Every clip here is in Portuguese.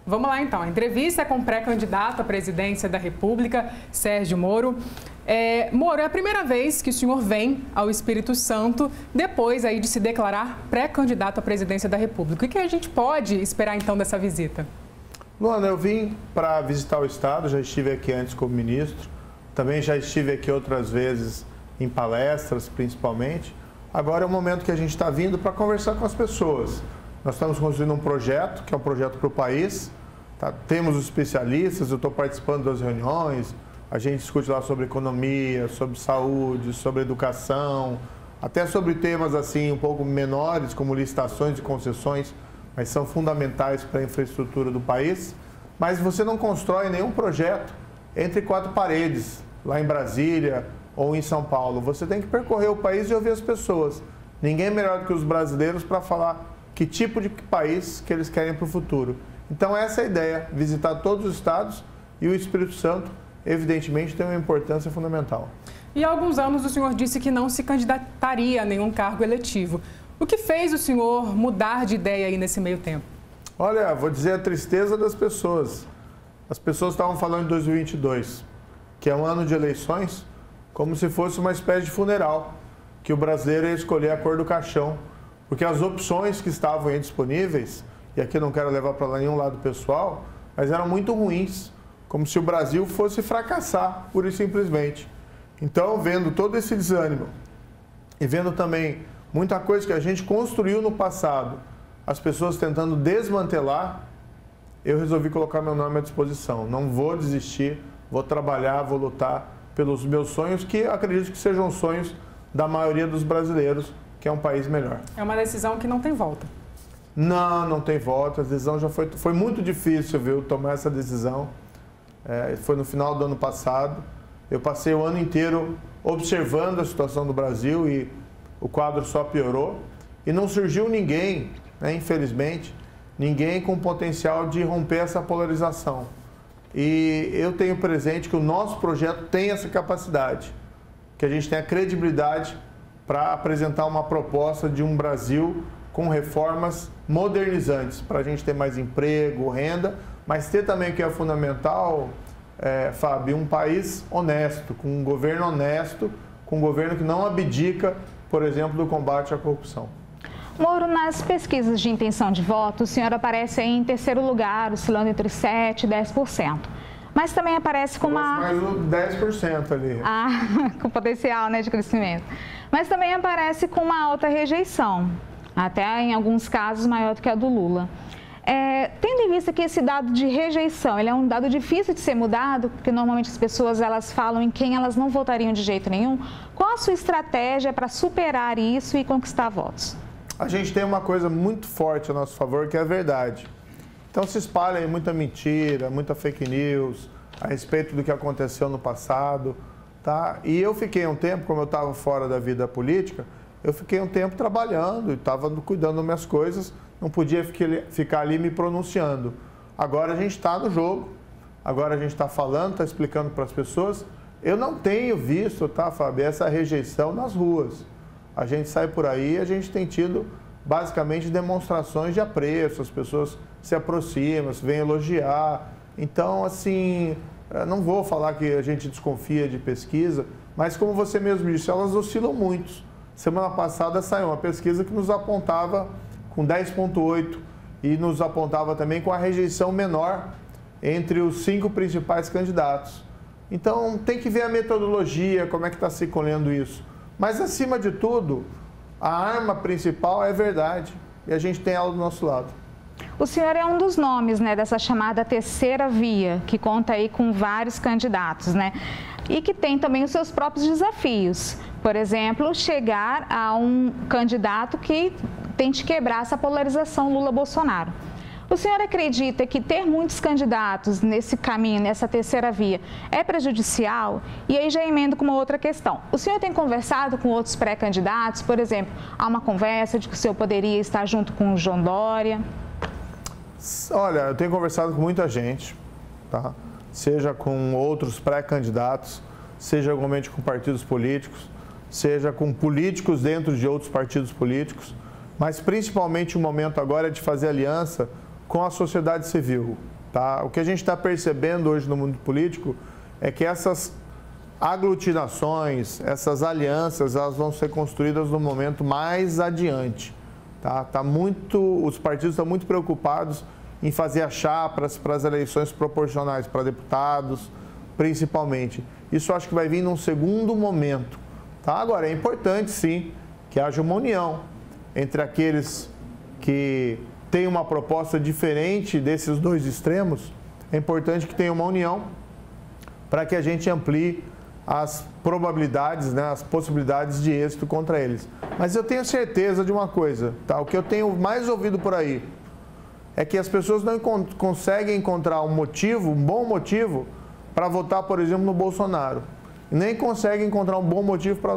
Vamos lá então, a entrevista é com o pré-candidato à presidência da República, Sérgio Moro. Moro, é a primeira vez que o senhor vem ao Espírito Santo depois aí de se declarar pré-candidato à presidência da República. O que a gente pode esperar então dessa visita? Luana, eu vim para visitar o Estado, já estive aqui antes como ministro, também já estive aqui outras vezes em palestras, principalmente. Agora é o momento que a gente está vindo para conversar com as pessoas. Nós estamos construindo um projeto, que é um projeto para o país. Tá? Temos os especialistas, eu estou participando das reuniões, a gente discute lá sobre economia, sobre saúde, sobre educação, até sobre temas assim um pouco menores, como licitações e concessões, mas são fundamentais para a infraestrutura do país. Mas você não constrói nenhum projeto entre quatro paredes, lá em Brasília ou em São Paulo. Você tem que percorrer o país e ouvir as pessoas. Ninguém é melhor do que os brasileiros para falar que tipo de país que eles querem para o futuro. Então essa é a ideia, visitar todos os estados, e o Espírito Santo, evidentemente, tem uma importância fundamental. E há alguns anos o senhor disse que não se candidataria a nenhum cargo eletivo. O que fez o senhor mudar de ideia aí nesse meio tempo? Olha, vou dizer a tristeza das pessoas. As pessoas estavam falando de 2022, que é um ano de eleições, como se fosse uma espécie de funeral, que o brasileiro ia escolher a cor do caixão, porque as opções que estavam aí disponíveis, e aqui não quero levar para nenhum lado pessoal, mas eram muito ruins, como se o Brasil fosse fracassar, pura e simplesmente. Então, vendo todo esse desânimo e vendo também muita coisa que a gente construiu no passado, as pessoas tentando desmantelar, eu resolvi colocar meu nome à disposição. Não vou desistir, vou trabalhar, vou lutar pelos meus sonhos, que acredito que sejam sonhos da maioria dos brasileiros, que é um país melhor. É uma decisão que não tem volta. Não, não tem volta. A decisão já foi muito difícil, viu, tomar essa decisão. Foi no final do ano passado. Eu passei o ano inteiro observando a situação do Brasil e o quadro só piorou. E não surgiu ninguém, né, infelizmente, ninguém com potencial de romper essa polarização. E eu tenho presente que o nosso projeto tem essa capacidade, que a gente tem a credibilidade para apresentar uma proposta de um Brasil com reformas modernizantes, para a gente ter mais emprego, renda, mas ter também, o que é fundamental, Fábio, um país honesto, com um governo honesto, com um governo que não abdica, por exemplo, do combate à corrupção. Moro, nas pesquisas de intenção de voto, o senhor aparece aí em terceiro lugar, oscilando entre 7% e 10%. Mas também aparece com uma... Mais um 10% ali. Com potencial, né, de crescimento. Mas também aparece com uma alta rejeição, até em alguns casos maior do que a do Lula. Tendo em vista que esse dado de rejeição, ele é um dado difícil de ser mudado, porque normalmente as pessoas elas falam em quem elas não votariam de jeito nenhum, qual a sua estratégia para superar isso e conquistar votos? A gente tem uma coisa muito forte a nosso favor, que é a verdade. Então se espalha aí muita mentira, muita fake news a respeito do que aconteceu no passado, tá? E eu fiquei um tempo, como eu estava fora da vida política, eu fiquei um tempo trabalhando e estava cuidando das minhas coisas, não podia ficar ali me pronunciando. Agora a gente está no jogo, agora a gente está falando, está explicando para as pessoas. Eu não tenho visto, tá, Fábio, essa rejeição nas ruas. A gente sai por aí, a gente tem tido basicamente demonstrações de apreço, as pessoas se aproximam, se vêm elogiar. Então, assim, não vou falar que a gente desconfia de pesquisa, mas como você mesmo disse, elas oscilam muito. Semana passada saiu uma pesquisa que nos apontava com 10,8 e nos apontava também com a rejeição menor entre os 5 principais candidatos. Então, tem que ver a metodologia, como é que está se colhendo isso. Mas, acima de tudo, a arma principal é verdade e a gente tem ela do nosso lado. O senhor é um dos nomes, né, dessa chamada terceira via, que conta aí com vários candidatos, né? E que tem também os seus próprios desafios. Por exemplo, chegar a um candidato que tente quebrar essa polarização Lula-Bolsonaro. O senhor acredita que ter muitos candidatos nesse caminho, nessa terceira via, é prejudicial? E aí já emendo com uma outra questão. O senhor tem conversado com outros pré-candidatos? Por exemplo, há uma conversa de que o senhor poderia estar junto com o João Dória? Olha, eu tenho conversado com muita gente, tá? Seja com outros pré-candidatos, seja igualmente com partidos políticos, seja com políticos dentro de outros partidos políticos, mas principalmente o momento agora é de fazer aliança com a sociedade civil. Tá? O que a gente está percebendo hoje no mundo político é que essas aglutinações, essas alianças, elas vão ser construídas no momento mais adiante. Tá? Os partidos estão muito preocupados em fazer as chapas para as eleições proporcionais, para deputados, principalmente. Isso eu acho que vai vir num segundo momento. Tá? Agora, é importante, sim, que haja uma união entre aqueles que têm uma proposta diferente desses dois extremos. É importante que tenha uma união para que a gente amplie as probabilidades, né, as possibilidades de êxito contra eles. Mas eu tenho certeza de uma coisa, tá? O que eu tenho mais ouvido por aí é que as pessoas não conseguem encontrar um bom motivo para votar, por exemplo, no Bolsonaro. E nem conseguem encontrar um bom motivo para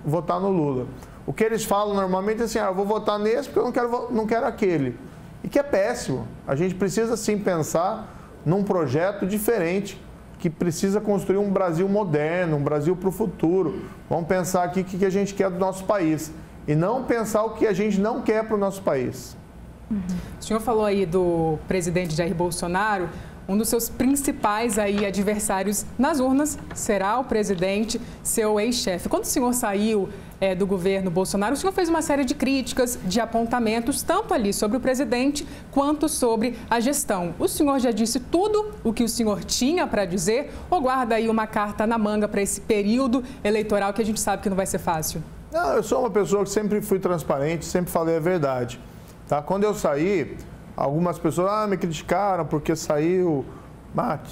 votar no Lula. O que eles falam normalmente é assim, eu vou votar nesse porque eu não quero aquele. E que é péssimo. A gente precisa sim pensar num projeto diferente, que precisa construir um Brasil moderno, um Brasil para o futuro. Vamos pensar aqui o que a gente quer do nosso país e não pensar o que a gente não quer para o nosso país. O senhor falou aí do presidente Jair Bolsonaro. Um dos seus principais adversários nas urnas será o presidente, seu ex-chefe. Quando o senhor saiu do governo Bolsonaro, o senhor fez uma série de críticas, de apontamentos, tanto ali sobre o presidente quanto sobre a gestão. O senhor já disse tudo o que o senhor tinha para dizer ou guarda aí uma carta na manga para esse período eleitoral que a gente sabe que não vai ser fácil? Não, eu sou uma pessoa que sempre fui transparente, sempre falei a verdade. Tá? Quando eu saí, algumas pessoas me criticaram porque saiu,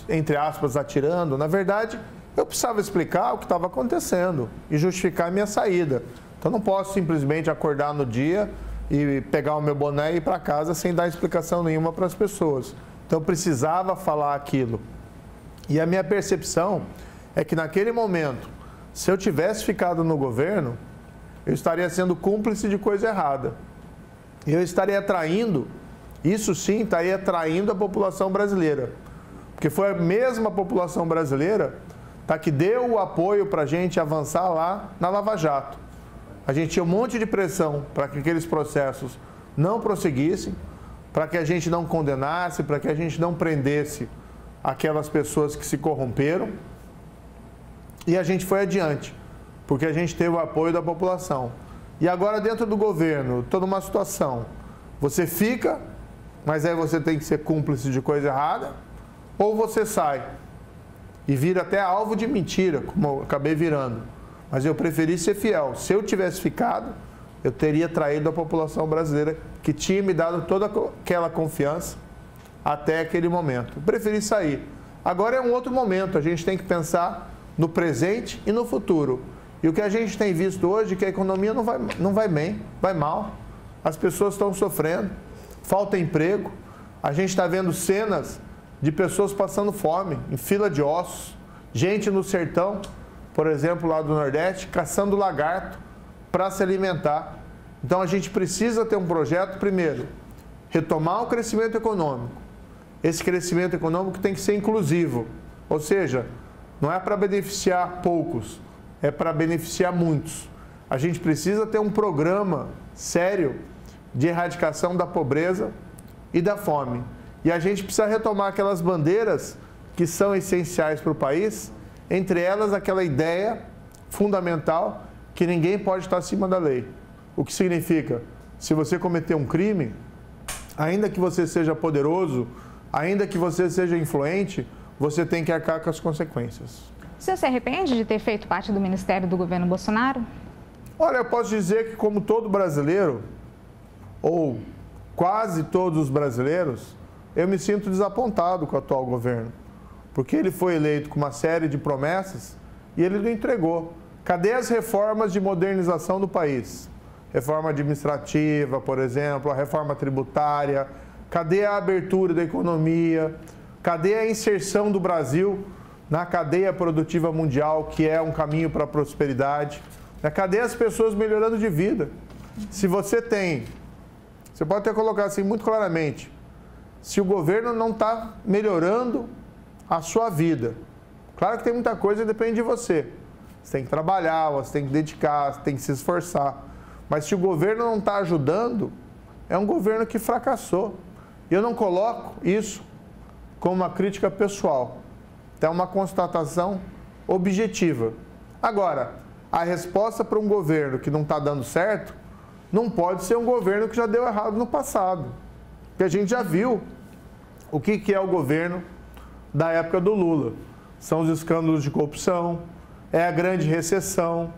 entre aspas, atirando. Na verdade, eu precisava explicar o que estava acontecendo e justificar a minha saída. Então, não posso simplesmente acordar no dia e pegar o meu boné e ir para casa sem dar explicação nenhuma para as pessoas. Então, eu precisava falar aquilo. E a minha percepção é que, naquele momento, se eu tivesse ficado no governo, eu estaria sendo cúmplice de coisa errada. Eu estaria traindo, isso sim, estaria traindo a população brasileira. Porque foi a mesma população brasileira que deu o apoio para a gente avançar lá na Lava Jato. A gente tinha um monte de pressão para que aqueles processos não prosseguissem, para que a gente não condenasse, para que a gente não prendesse aquelas pessoas que se corromperam. E a gente foi adiante, porque a gente teve o apoio da população. E agora, dentro do governo, toda uma situação, você fica, mas aí você tem que ser cúmplice de coisa errada, ou você sai e vira até alvo de mentira, como eu acabei virando. Mas eu preferi ser fiel. Se eu tivesse ficado, eu teria traído a população brasileira, que tinha me dado toda aquela confiança até aquele momento. Eu preferi sair. Agora é um outro momento, a gente tem que pensar no presente e no futuro. E o que a gente tem visto hoje é que a economia não vai bem, vai mal. As pessoas estão sofrendo, falta emprego. A gente está vendo cenas de pessoas passando fome, em fila de ossos. Gente no sertão, por exemplo, lá do Nordeste, caçando lagarto para se alimentar. Então a gente precisa ter um projeto, primeiro, retomar o crescimento econômico. Esse crescimento econômico tem que ser inclusivo. Ou seja, não é para beneficiar poucos, é para beneficiar muitos. A gente precisa ter um programa sério de erradicação da pobreza e da fome. E a gente precisa retomar aquelas bandeiras que são essenciais para o país, entre elas aquela ideia fundamental que ninguém pode estar acima da lei. O que significa, se você cometer um crime, ainda que você seja poderoso, ainda que você seja influente, você tem que arcar com as consequências. O senhor se arrepende de ter feito parte do ministério do governo Bolsonaro? Olha, eu posso dizer que, como todo brasileiro, ou quase todos os brasileiros, eu me sinto desapontado com o atual governo. Porque ele foi eleito com uma série de promessas e ele não entregou. Cadê as reformas de modernização do país? Reforma administrativa, por exemplo, a reforma tributária. Cadê a abertura da economia? Cadê a inserção do Brasil na cadeia produtiva mundial, que é um caminho para a prosperidade? Cadê as pessoas melhorando de vida? Se você pode até colocar assim muito claramente, se o governo não está melhorando a sua vida, claro que tem muita coisa que depende de você. Você tem que trabalhar, você tem que dedicar, você tem que se esforçar. Mas se o governo não está ajudando, é um governo que fracassou. Eu não coloco isso como uma crítica pessoal. É uma constatação objetiva. Agora, a resposta para um governo que não está dando certo não pode ser um governo que já deu errado no passado. Porque a gente já viu o que é o governo da época do Lula. São os escândalos de corrupção, é a grande recessão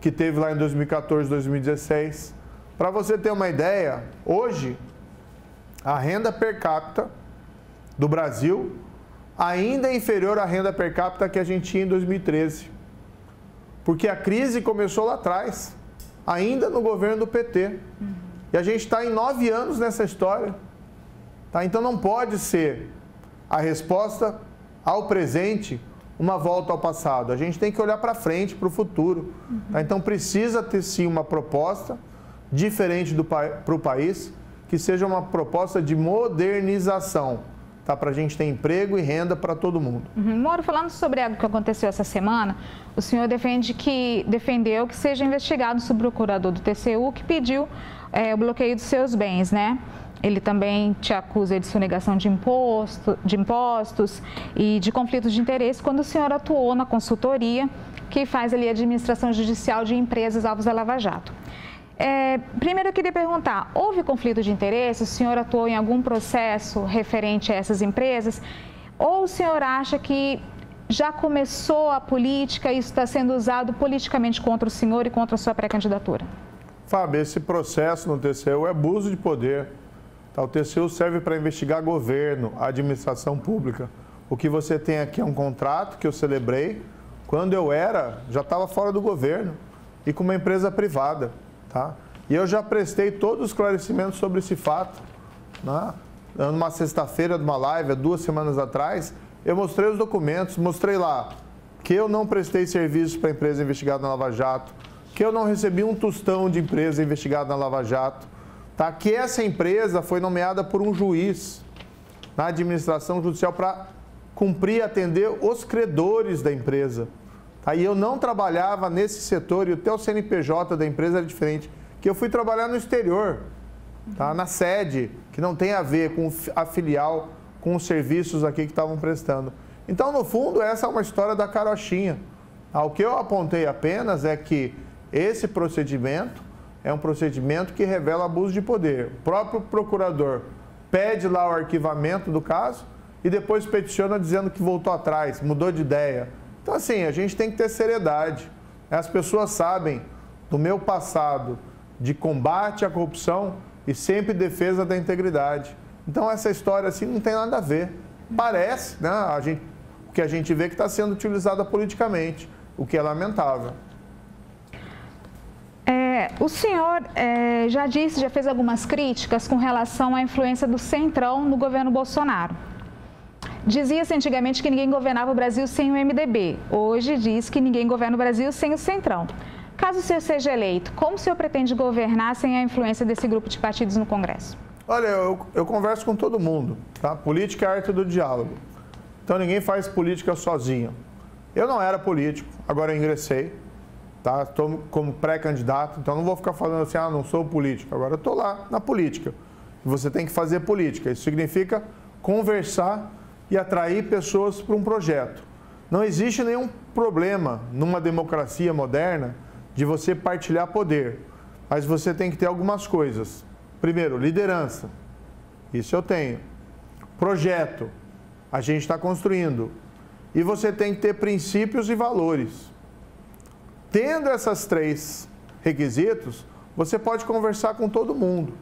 que teve lá em 2014, 2016. Para você ter uma ideia, hoje a renda per capita do Brasil ainda é inferior à renda per capita que a gente tinha em 2013. Porque a crise começou lá atrás, ainda no governo do PT. E a gente está em 9 anos nessa história. Tá? Então não pode ser a resposta ao presente uma volta ao passado. A gente tem que olhar para frente, para o futuro. Tá? Então precisa ter sim uma proposta diferente para o país, que seja uma proposta de modernização, tá? Para a gente ter emprego e renda para todo mundo. Moro, falando sobre algo que aconteceu essa semana, o senhor defendeu que seja investigado o subprocurador do TCU que pediu o bloqueio dos seus bens, né? Ele também te acusa de sonegação de impostos e de conflitos de interesse quando o senhor atuou na consultoria que faz ali a administração judicial de empresas alvos da Lava Jato. Primeiro eu queria perguntar, houve conflito de interesse? O senhor atuou em algum processo referente a essas empresas? Ou o senhor acha que já começou a política e isso está sendo usado politicamente contra o senhor e contra a sua pré-candidatura? Fábio, esse processo no TCU é abuso de poder. Tá? O TCU serve para investigar governo, administração pública. O que você tem aqui é um contrato que eu celebrei quando eu já estava fora do governo e com uma empresa privada. Tá? E eu já prestei todos os esclarecimentos sobre esse fato. Né? Numa sexta-feira, numa live, há 2 semanas atrás, eu mostrei os documentos, mostrei lá que eu não prestei serviços para a empresa investigada na Lava Jato, que eu não recebi um tostão de empresa investigada na Lava Jato, tá? Que essa empresa foi nomeada por um juiz na administração judicial para cumprir e atender os credores da empresa. Aí eu não trabalhava nesse setor e até o CNPJ da empresa era diferente, que eu fui trabalhar no exterior, tá? Na sede, que não tem a ver com a filial, com os serviços aqui que estavam prestando. Então, no fundo, essa é uma história da carochinha. O que eu apontei apenas é que esse procedimento é um procedimento que revela abuso de poder. O próprio procurador pede lá o arquivamento do caso e depois peticiona dizendo que voltou atrás, mudou de ideia. Então, assim, a gente tem que ter seriedade. As pessoas sabem do meu passado de combate à corrupção e sempre defesa da integridade. Então, essa história, assim, não tem nada a ver. Parece, né? O que a gente vê que está sendo utilizada politicamente, o que é lamentável. O senhor já fez algumas críticas com relação à influência do Centrão no governo Bolsonaro. Dizia-se antigamente que ninguém governava o Brasil sem o MDB. Hoje diz que ninguém governa o Brasil sem o Centrão. Caso o senhor seja eleito, como o senhor pretende governar sem a influência desse grupo de partidos no Congresso? Olha, eu converso com todo mundo, tá? Política é a arte do diálogo. Então ninguém faz política sozinho. Eu não era político, agora eu ingressei, tá? Estou como pré-candidato, então não vou ficar falando assim, não sou político. Agora eu estou lá na política. Você tem que fazer política. Isso significa conversar e atrair pessoas para um projeto. Não existe nenhum problema numa democracia moderna de você partilhar poder, mas você tem que ter algumas coisas. Primeiro, liderança. Isso eu tenho. Projeto. A gente está construindo. E você tem que ter princípios e valores. Tendo esses 3 requisitos, você pode conversar com todo mundo.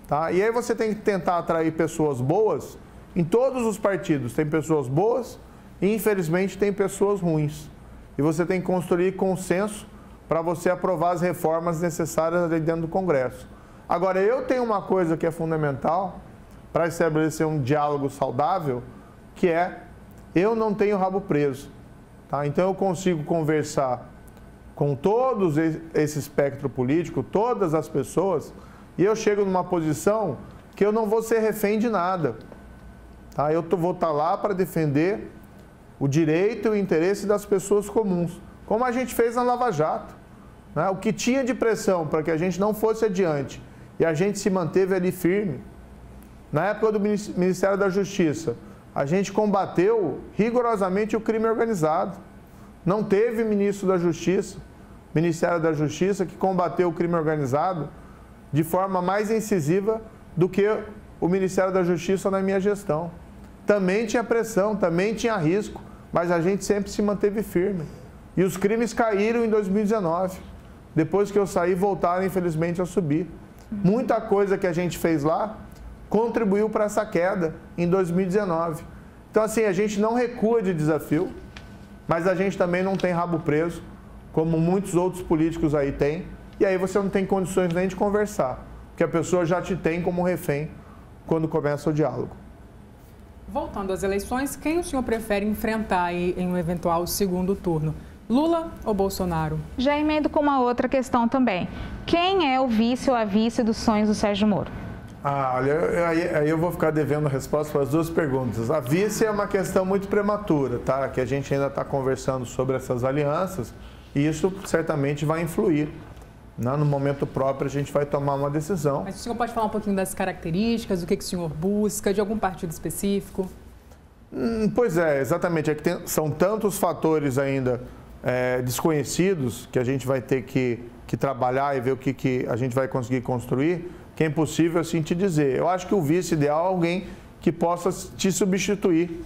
Tá? E aí você tem que tentar atrair pessoas boas. Em todos os partidos tem pessoas boas e, infelizmente, tem pessoas ruins. E você tem que construir consenso para você aprovar as reformas necessárias ali dentro do Congresso. Agora, eu tenho uma coisa que é fundamental para estabelecer um diálogo saudável, que é, eu não tenho rabo preso. Tá? Então, eu consigo conversar com todo esse espectro político, todas as pessoas, e eu chego numa posição que eu não vou ser refém de nada. Tá? Eu vou estar lá para defender o direito e o interesse das pessoas comuns, como a gente fez na Lava Jato. Né? O que tinha de pressão para que a gente não fosse adiante e a gente se manteve ali firme, Na época do Ministério da Justiça, a gente combateu rigorosamente o crime organizado. Não teve ministro da Justiça, Ministério da Justiça, que combateu o crime organizado de forma mais incisiva do que o Ministério da Justiça na minha gestão. Também tinha pressão, também tinha risco, mas a gente sempre se manteve firme. E os crimes caíram em 2019. Depois que eu saí, voltaram, infelizmente, a subir. Muita coisa que a gente fez lá contribuiu para essa queda em 2019. Então, assim, a gente não recua de desafio, mas a gente também não tem rabo preso, como muitos outros políticos aí têm. E aí você não tem condições nem de conversar, porque a pessoa já te tem como refém quando começa o diálogo. Voltando às eleições, quem o senhor prefere enfrentar aí em um eventual segundo turno? Lula ou Bolsonaro? Já emendo com uma outra questão também. Quem é o vice ou a vice dos sonhos do Sérgio Moro? Olha, aí eu vou ficar devendo a resposta para as duas perguntas. A vice é uma questão muito prematura, tá? Que a gente ainda está conversando sobre essas alianças e isso certamente vai influir. No momento próprio a gente vai tomar uma decisão. Mas o senhor pode falar um pouquinho das características, do que o senhor busca, de algum partido específico? Pois é, exatamente. É que são tantos fatores ainda desconhecidos que a gente vai ter que trabalhar e ver o que a gente vai conseguir construir, que é impossível assim te dizer. Eu acho que o vice ideal é alguém que possa te substituir,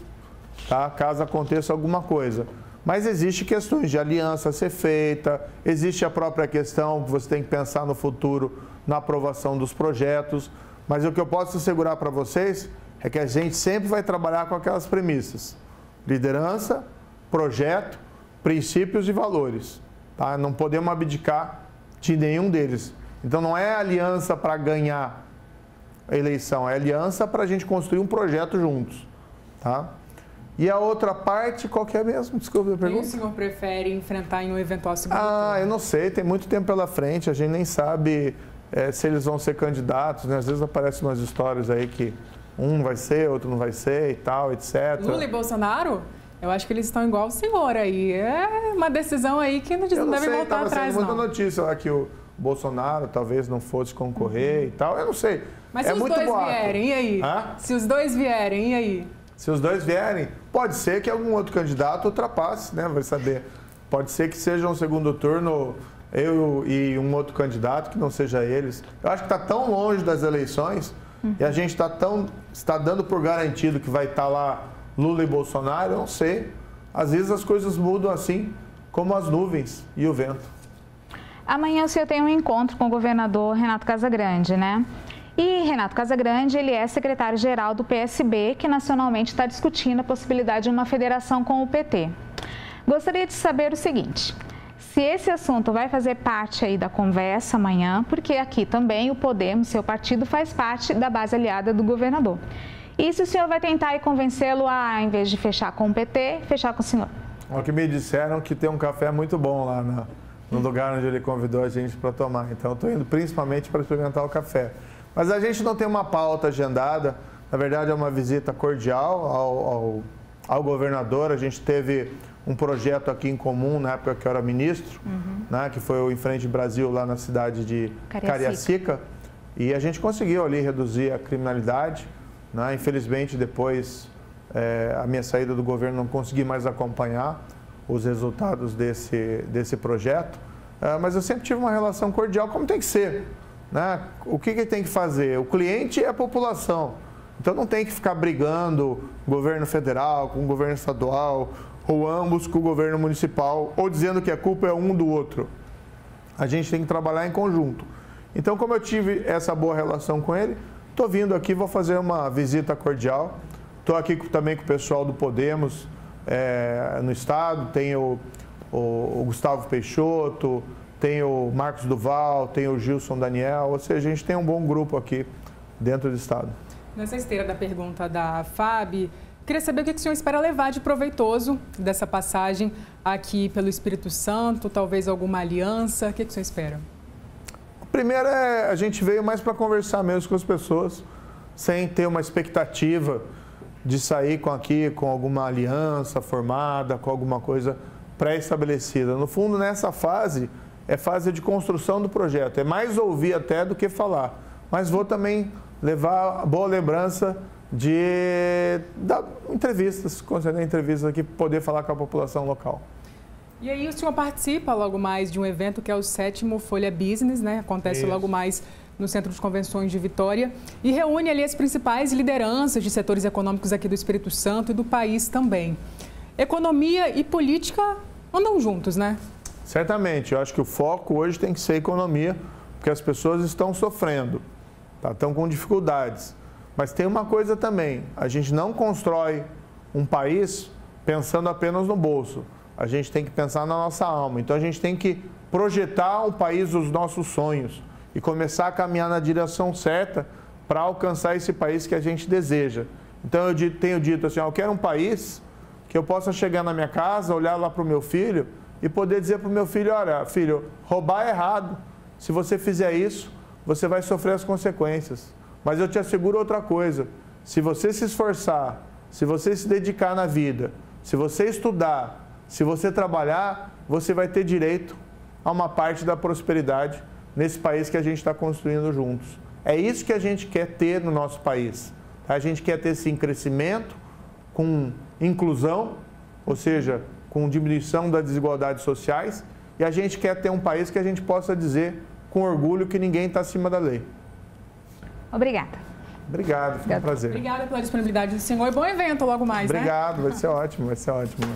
tá? Caso aconteça alguma coisa. Mas existe questões de aliança a ser feita, existe a própria questão que você tem que pensar no futuro, na aprovação dos projetos. Mas o que eu posso assegurar para vocês é que a gente sempre vai trabalhar com aquelas premissas: liderança, projeto, princípios e valores. Tá? Não podemos abdicar de nenhum deles. Então não é aliança para ganhar a eleição, é aliança para a gente construir um projeto juntos. Tá? E a outra parte, qual que é mesmo? Desculpa a pergunta. Quem o senhor prefere enfrentar em um eventual segundo turno? Eu não sei, tem muito tempo pela frente, a gente nem sabe se eles vão ser candidatos, né? Às vezes aparecem umas histórias aí que um vai ser, outro não vai ser e tal, etc. Lula e Bolsonaro? Eu acho que eles estão igual o senhor aí. É uma decisão aí que não deve voltar atrás, não. Muita notícia lá que o Bolsonaro talvez não fosse concorrer e tal, eu não sei. Mas se os dois vierem, e aí? Se os dois vierem, e aí? Se os dois vierem, pode ser que algum outro candidato ultrapasse, né? Vai saber. Pode ser que seja um segundo turno eu e um outro candidato que não seja eles. Eu acho que está tão longe das eleições e a gente está dando por garantido que vai estar lá Lula e Bolsonaro, eu não sei. Às vezes as coisas mudam assim, como as nuvens e o vento. Amanhã o senhor tem um encontro com o governador Renato Casagrande, né? E Renato Casagrande, ele é secretário-geral do PSB, que nacionalmente está discutindo a possibilidade de uma federação com o PT. Gostaria de saber o seguinte: se esse assunto vai fazer parte aí da conversa amanhã, porque aqui também o Podemos, seu partido, faz parte da base aliada do governador. E se o senhor vai tentar convencê-lo a, em vez de fechar com o PT, fechar com o senhor? O que me disseram que tem um café muito bom lá no lugar onde ele convidou a gente para tomar. Então, eu estou indo principalmente para experimentar o café. Mas a gente não tem uma pauta agendada. Na verdade, é uma visita cordial ao governador. A gente teve um projeto aqui em comum, na época que eu era ministro, né, que foi o Em Frente Brasil, lá na cidade de Cariacica. E a gente conseguiu ali reduzir a criminalidade. Né? Infelizmente, depois, a minha saída do governo, não consegui mais acompanhar os resultados desse projeto. Mas eu sempre tive uma relação cordial, como tem que ser. Né? O que tem que fazer? O cliente é a população. Então não tem que ficar brigando governo federal com o governo estadual, ou ambos com o governo municipal, ou dizendo que a culpa é um do outro. A gente tem que trabalhar em conjunto. Então, como eu tive essa boa relação com ele, estou vindo aqui, vou fazer uma visita cordial. Estou aqui também com o pessoal do Podemos no estado, tem o Gustavo Peixoto, tem o Marcos Duval, tem o Gilson Daniel, ou seja, a gente tem um bom grupo aqui dentro do estado. Nessa esteira da pergunta da Fábio, queria saber o que o senhor espera levar de proveitoso dessa passagem aqui pelo Espírito Santo, talvez alguma aliança, o que o senhor espera? Primeiro, a gente veio mais para conversar mesmo com as pessoas, sem ter uma expectativa de sair com alguma aliança formada, com alguma coisa pré-estabelecida. No fundo, nessa fase, é fase de construção do projeto. É mais ouvir até do que falar. Mas vou também levar boa lembrança dar entrevistas, conceder entrevistas aqui, poder falar com a população local. E aí o senhor participa logo mais de um evento que é o 7º Folha Business, né? Acontece logo mais no Centro de Convenções de Vitória e reúne ali as principais lideranças de setores econômicos aqui do Espírito Santo e do país também. Economia e política andam juntos, né? Certamente, eu acho que o foco hoje tem que ser economia, porque as pessoas estão sofrendo, estão com dificuldades. Mas tem uma coisa também, a gente não constrói um país pensando apenas no bolso. A gente tem que pensar na nossa alma. Então a gente tem que projetar um país dos nossos sonhos e começar a caminhar na direção certa para alcançar esse país que a gente deseja. Então eu tenho dito assim, eu quero um país que eu possa chegar na minha casa, olhar lá para o meu filho e poder dizer para o meu filho, olha, filho, roubar é errado. Se você fizer isso, você vai sofrer as consequências. Mas eu te asseguro outra coisa, se você se esforçar, se você se dedicar na vida, se você estudar, se você trabalhar, você vai ter direito a uma parte da prosperidade nesse país que a gente está construindo juntos. É isso que a gente quer ter no nosso país. A gente quer ter, sim, crescimento, com inclusão, ou seja, com diminuição das desigualdades sociais, e a gente quer ter um país que a gente possa dizer com orgulho que ninguém está acima da lei. Obrigada. Obrigado, foi um prazer. Obrigada pela disponibilidade do senhor e bom evento logo mais, Obrigado, vai ser ótimo, vai ser ótimo.